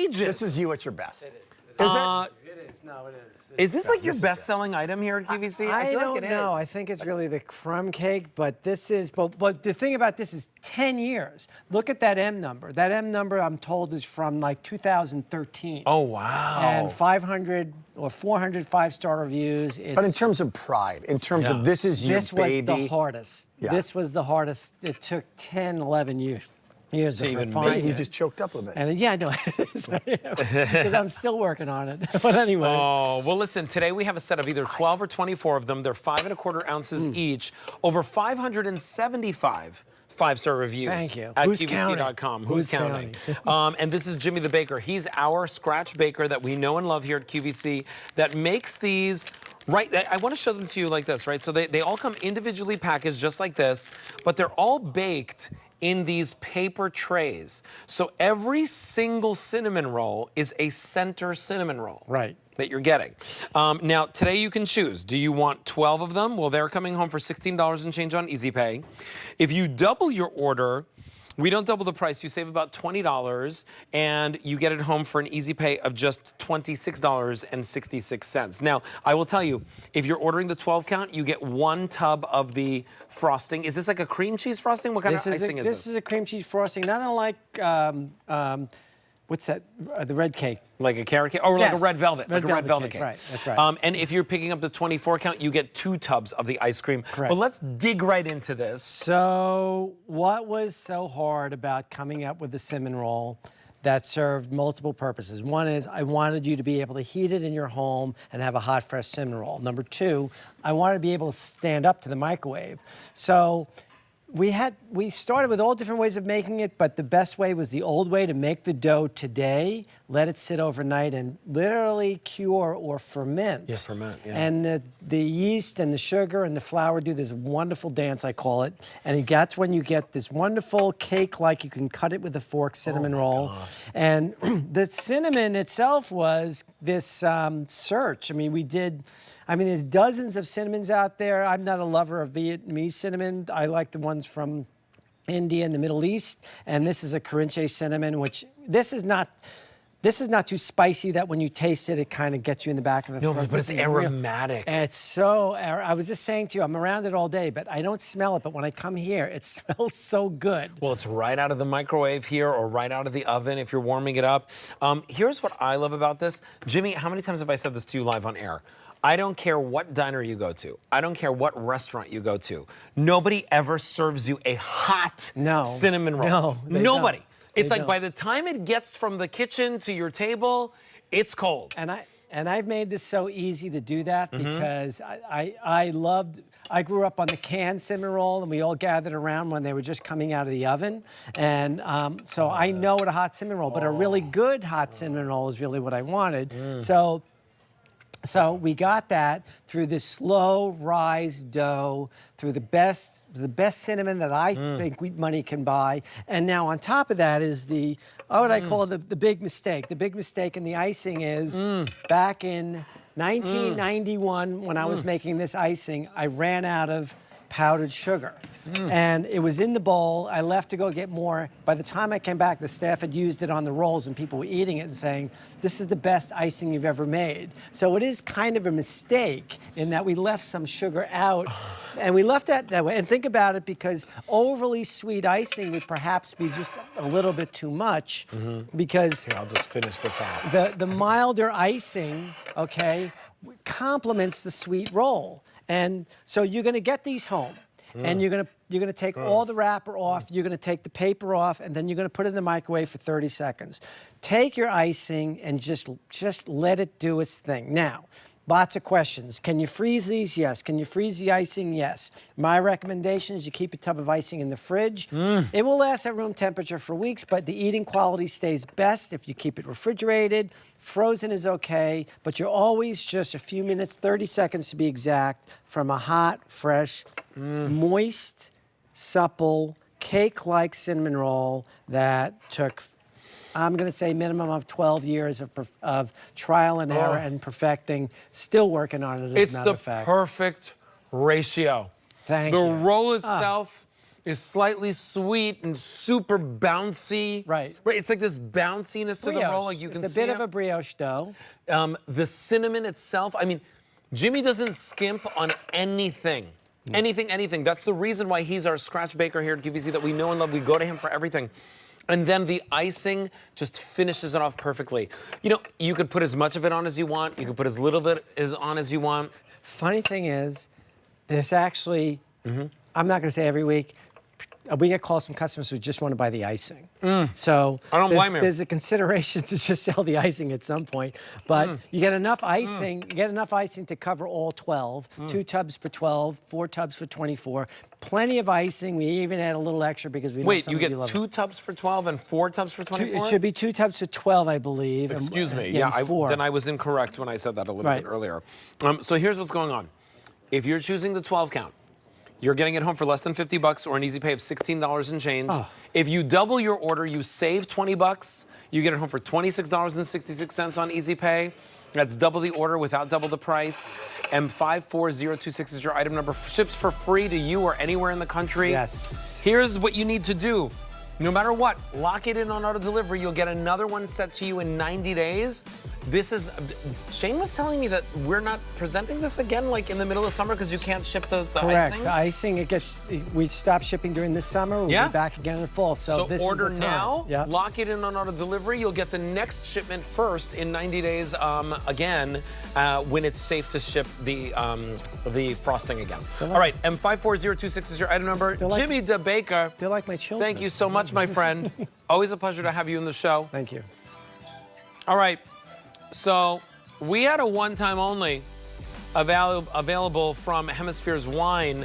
ages. This is you at your best. It is. Is it? It is. No, it is. Is this like your this is best-selling item here at QVC? I feel don't like it know. is. I think it's really the crumb cake, but this is. But the thing about this is 10 years. Look at that M number. That M number, I'm told, is from like 2013. Oh, wow. And 500 or 400 five-star reviews. But in terms of pride, in terms of this is your this was baby. the hardest. Yeah. This was the hardest. It took 10, 11 years of even refinement. make You just choked up a bit. And yeah, I know it is. Because I'm still working on it. But anyway. Oh, well, listen, today we have a set of either 12 or 24 of them. They're 5 1/4 ounces each. Over 575 five-star reviews. Thank you. At Who's QVC.com. counting? Who's counting? And this is Jimmy the Baker. He's our scratch baker that we know and love here at QVC that makes these. Right, I want to show them to you like this, right? So they all come individually packaged just like this, but they're all baked in these paper trays. So every single cinnamon roll is a center cinnamon roll. Right. That you're getting. Now, today you can choose. Do you want 12 of them? Well, they're coming home for $16 and change on Easy Pay. If you double your order, we don't double the price. You save about $20, and you get it home for an Easy Pay of just $26.66. Now, I will tell you, if you're ordering the 12 count, you get 1 tub of the frosting. Is this like a cream cheese frosting? What kind of icing is this? This is a cream cheese frosting, not unlike, what's that, the red cake. Like a carrot cake? Or like a Yes. red velvet. Red like a red velvet velvet cake, cake. right, that's right. And if you're picking up the 24 count, you get 2 tubs of the ice cream. Correct. But let's dig right into this. So what was so hard about coming up with the cinnamon roll that served multiple purposes? One is I wanted you to be able to heat it in your home and have a hot, fresh cinnamon roll. Number 2, I wanted to be able to stand up to the microwave. So we started with all different ways of making it, but the best way was the old way to make the dough today, let it sit overnight, and literally cure or ferment. Yeah, ferment, yeah. And the yeast and the sugar and the flour do this wonderful dance, I call it, and that's when you get this wonderful cake-like, you can cut it with a fork, cinnamon roll. God. And the cinnamon itself was this search. There's dozens of cinnamons out there. I'm not a lover of Vietnamese cinnamon. I like the ones from India and the Middle East. And this is a Carinche cinnamon, which this is not too spicy that when you taste it, it kind of gets you in the back of the throat. No, but it's aromatic. It's so, I was just saying to you, I'm around it all day, but I don't smell it. But when I come here, it smells so good. Well, it's right out of the microwave here or right out of the oven if you're warming it up. Here's what I love about this. Jimmy, how many times have I said this to you live on air? I don't care what diner you go to. I don't care what restaurant you go to. Nobody ever serves you a hot cinnamon roll. No, they Nobody. don't. It's They like don't. by the time it gets from the kitchen to your table, it's cold. And I've made this so easy to do that because I grew up on the canned cinnamon roll, and we all gathered around when they were just coming out of the oven. And so I know what a hot cinnamon roll, but a really good hot cinnamon roll is really what I wanted. So we got that through this slow rise dough, through the best cinnamon that I think money can buy. And now on top of that is what I call the big mistake. The big mistake in the icing is back in 1991 when I was making this icing, I ran out of powdered sugar. And it was in the bowl. I left to go get more. By the time I came back, the staff had used it on the rolls, and people were eating it and saying, this is the best icing you've ever made. So it is kind of a mistake in that we left some sugar out, and we left that way. And think about it, because overly sweet icing would perhaps be just a little bit too much, because Here, I'll just finish this off. the milder icing, okay, complements the sweet roll. And so you're going to get these home, and you're going to take all the wrapper off, you're going to take the paper off, and then you're going to put it in the microwave for 30 seconds. Take your icing and just let it do its thing. Now, lots of questions. Can you freeze these? Yes. Can you freeze the icing? Yes. My recommendation is you keep a tub of icing in the fridge. It will last at room temperature for weeks, but the eating quality stays best if you keep it refrigerated. Frozen is okay, but you're always just a few minutes, 30 seconds to be exact, from a hot, fresh, moist, supple, cake-like cinnamon roll that took, I'm going to say, minimum of 12 years of trial and error and perfecting. Still working on it, as a matter of fact. It's the perfect ratio. Thank you. The roll itself is slightly sweet and super bouncy. Right. Right. It's like this bounciness to the roll, like you can it's see. a bit of a brioche dough. The cinnamon itself. I mean, Jimmy doesn't skimp on anything. Anything. That's the reason why he's our scratch baker here at QVC that we know and love. We go to him for everything. And then the icing just finishes it off perfectly. You know, you could put as much of it on as you want. You could put as little of it on as you want. Funny thing is, there's actually, I'm not going to say every week, we get calls from customers who just want to buy the icing. So I don't blame you. there's a consideration to just sell the icing at some point. But you get enough icing, to cover all 12. 2 tubs for 12, 4 tubs for 24. Plenty of icing. We even add a little extra because we know Wait, some you of get love 2 tubs for 12 and 4 tubs for 24? It should be 2 tubs for 12, I believe. Excuse me. Yeah, Yeah, 4. then I was incorrect when I said that a little bit earlier. So here's what's going on. If you're choosing the 12 count, you're getting it home for less than $50 or an easy pay of $16 and change. If you double your order, you save $20. You get it home for $26.66 on easy pay. That's double the order without double the price. M54026 is your item number. Ships for free to you or anywhere in the country. Yes. Here's what you need to do. No matter what, lock it in on auto delivery. You'll get another one sent to you in 90 days. This is, Shane was telling me that we're not presenting this again like in the middle of summer because you can't ship the Correct. icing? The icing, we stop shipping during the summer. We'll be back again in the fall. So this order is the time. now, Yeah. lock it in on auto delivery. You'll get the next shipment first in 90 days again when it's safe to ship the frosting again. All right, M54026 is your item number. Jimmy DeBaker. They're like my children. Thank you so much, my friend. Always a pleasure to have you in the show. Thank you. All right, so we had a one-time only available from Hemisphere's Wine.